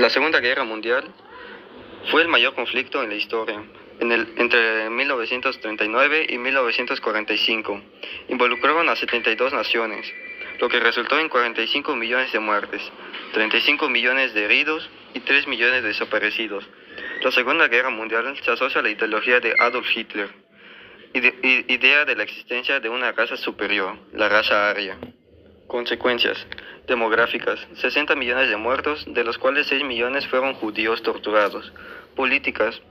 La Segunda Guerra Mundial fue el mayor conflicto en la historia, entre 1939 y 1945. Involucraron a 72 naciones, lo que resultó en 45 millones de muertes, 35 millones de heridos y 3 millones de desaparecidos. La Segunda Guerra Mundial se asocia a la ideología de Adolf Hitler, idea de la existencia de una raza superior, la raza aria. Consecuencias demográficas: 60 millones de muertos, de los cuales 6 millones fueron judíos torturados. Políticas: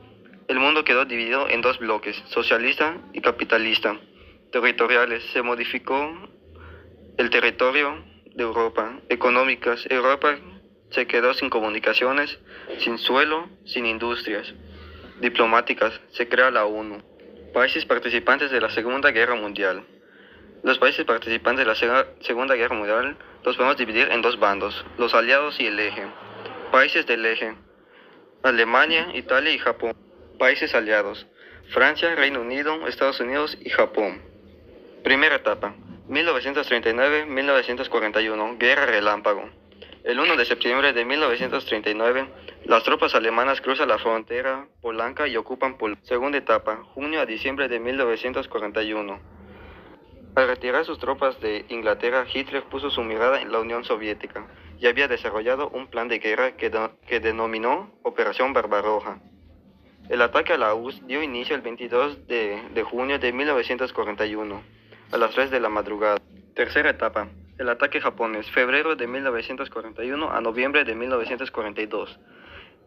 el mundo quedó dividido en dos bloques, socialista y capitalista. Territoriales: se modificó el territorio de Europa. Económicas: Europa se quedó sin comunicaciones, sin suelo, sin industrias. Diplomáticas: se crea la ONU. Países participantes de la Segunda Guerra Mundial. Los países participantes de la Segunda Guerra Mundial los podemos dividir en dos bandos, los aliados y el eje. Países del eje: Alemania, Italia y Japón. Países aliados: Francia, Reino Unido, Estados Unidos y Japón. Primera etapa: 1939-1941, Guerra Relámpago. El 1 de septiembre de 1939, las tropas alemanas cruzan la frontera polaca y ocupan Polonia. Segunda etapa: junio a diciembre de 1941. Al retirar sus tropas de Inglaterra, Hitler puso su mirada en la Unión Soviética y había desarrollado un plan de guerra que denominó Operación Barbarroja. El ataque a la URSS dio inicio el 22 de junio de 1941, a las 3 de la madrugada. Tercera etapa: el ataque japonés, febrero de 1941 a noviembre de 1942.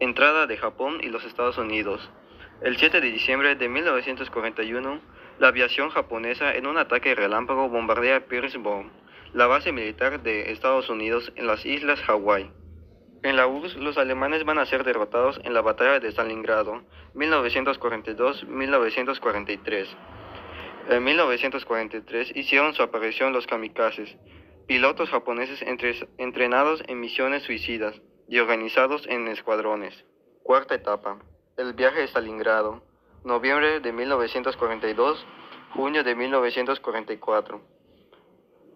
Entrada de Japón y los Estados Unidos. El 7 de diciembre de 1941, la aviación japonesa en un ataque relámpago bombardea Petersburg, la base militar de Estados Unidos en las islas Hawái. En la URSS, los alemanes van a ser derrotados en la batalla de Stalingrado, 1942-1943. En 1943 hicieron su aparición los kamikazes, pilotos japoneses entrenados en misiones suicidas y organizados en escuadrones. Cuarta etapa: el viaje a Stalingrado, noviembre de 1942, junio de 1944.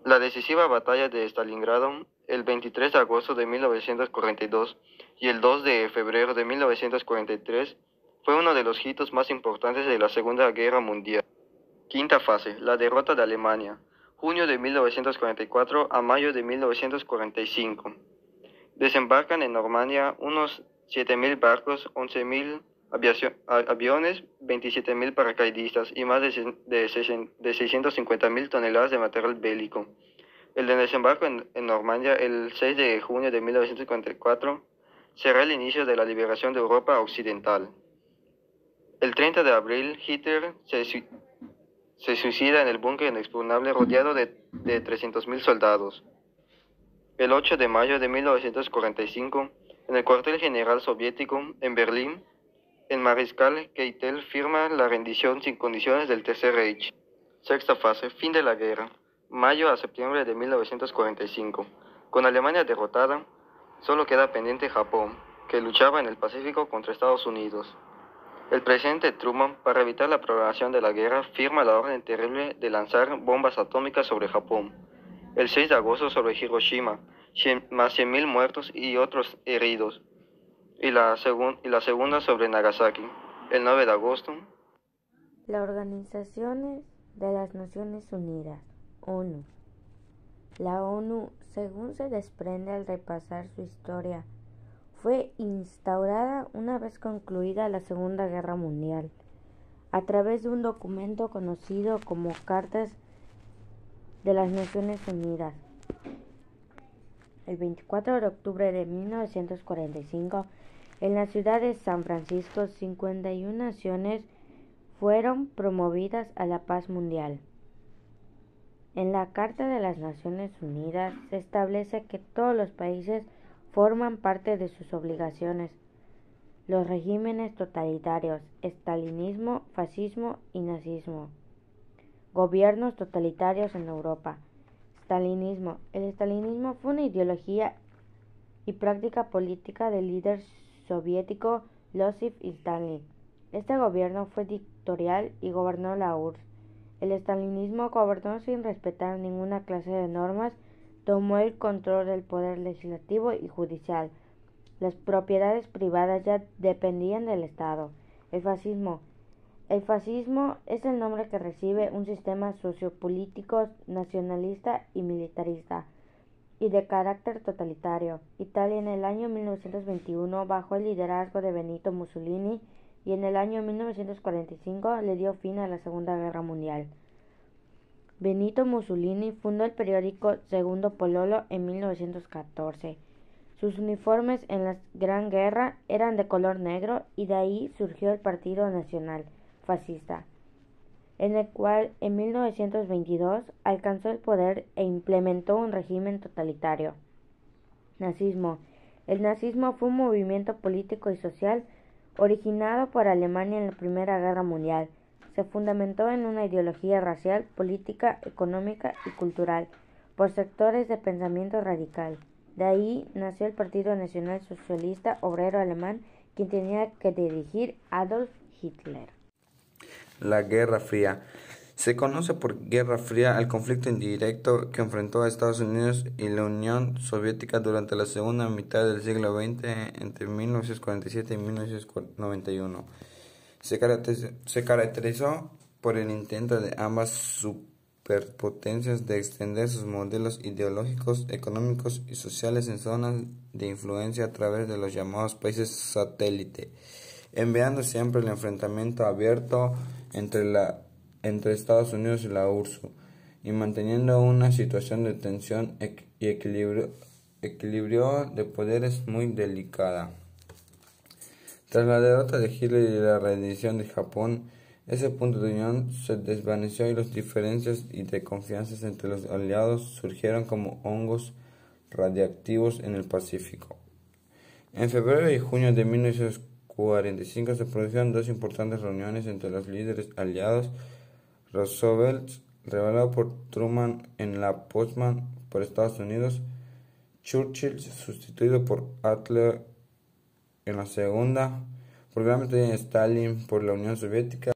La decisiva batalla de Stalingrado, el 23 de agosto de 1942 y el 2 de febrero de 1943, fue uno de los hitos más importantes de la Segunda Guerra Mundial. Quinta fase: la derrota de Alemania, junio de 1944 a mayo de 1945. Desembarcan en Normandía unos 7.000 barcos, 11.000 aviones, 27.000 paracaidistas y más de 650.000 toneladas de material bélico. El desembarco en Normandía el 6 de junio de 1944 será el inicio de la liberación de Europa Occidental. El 30 de abril, Hitler se suicida en el búnker inexpugnable rodeado de 300.000 soldados. El 8 de mayo de 1945, en el cuartel general soviético en Berlín, el mariscal Keitel firma la rendición sin condiciones del Tercer Reich. Sexta fase: fin de la guerra, mayo a septiembre de 1945. Con Alemania derrotada, solo queda pendiente Japón, que luchaba en el Pacífico contra Estados Unidos. El presidente Truman, para evitar la prolongación de la guerra, firma la orden terrible de lanzar bombas atómicas sobre Japón. El 6 de agosto sobre Hiroshima, más 100.000 muertos y otros heridos. Y la segunda sobre Nagasaki, el 9 de agosto. La Organización de las Naciones Unidas, ONU. La ONU, según se desprende al repasar su historia, fue instaurada una vez concluida la Segunda Guerra Mundial, a través de un documento conocido como Cartas de las Naciones Unidas. El 24 de octubre de 1945, en la ciudad de San Francisco, 51 naciones fueron promovidas a la paz mundial. En la Carta de las Naciones Unidas se establece que todos los países forman parte de sus obligaciones. Los regímenes totalitarios, estalinismo, fascismo y nazismo. Gobiernos totalitarios en Europa. Estalinismo. El estalinismo fue una ideología y práctica política del líder soviético Joseph Stalin. Este gobierno fue dictatorial y gobernó la URSS. El estalinismo gobernó sin respetar ninguna clase de normas, tomó el control del poder legislativo y judicial. Las propiedades privadas ya dependían del Estado. El fascismo es el nombre que recibe un sistema sociopolítico nacionalista y militarista y de carácter totalitario. Italia en el año 1921 bajo el liderazgo de Benito Mussolini y en el año 1945 le dio fin a la Segunda Guerra Mundial. Benito Mussolini fundó el periódico Segundo Pololo en 1914. Sus uniformes en la Gran Guerra eran de color negro y de ahí surgió el Partido Nacional Fascista, en el cual en 1922 alcanzó el poder e implementó un régimen totalitario. Nazismo. El nazismo fue un movimiento político y social originado por Alemania en la Primera Guerra Mundial. Se fundamentó en una ideología racial, política, económica y cultural por sectores de pensamiento radical. De ahí nació el Partido Nacional Socialista Obrero Alemán, quien tenía que dirigir Adolf Hitler. La Guerra Fría. Se conoce por Guerra Fría al conflicto indirecto que enfrentó a Estados Unidos y la Unión Soviética durante la segunda mitad del siglo XX, entre 1947 y 1991. Se caracterizó por el intento de ambas superpotencias de extender sus modelos ideológicos, económicos y sociales en zonas de influencia a través de los llamados países satélite, enviando siempre el enfrentamiento abierto entre Estados Unidos y la URSS y manteniendo una situación de tensión y equilibrio de poderes muy delicada. Tras la derrota de Hitler y la rendición de Japón, ese punto de unión se desvaneció y las diferencias y desconfianzas entre los aliados surgieron como hongos radiactivos en el Pacífico. En febrero y junio de 1945 se produjeron dos importantes reuniones entre los líderes aliados. Roosevelt, revelado por Truman en la Potsdam por Estados Unidos, Churchill, sustituido por Hitler en la segunda, probablemente Stalin por la Unión Soviética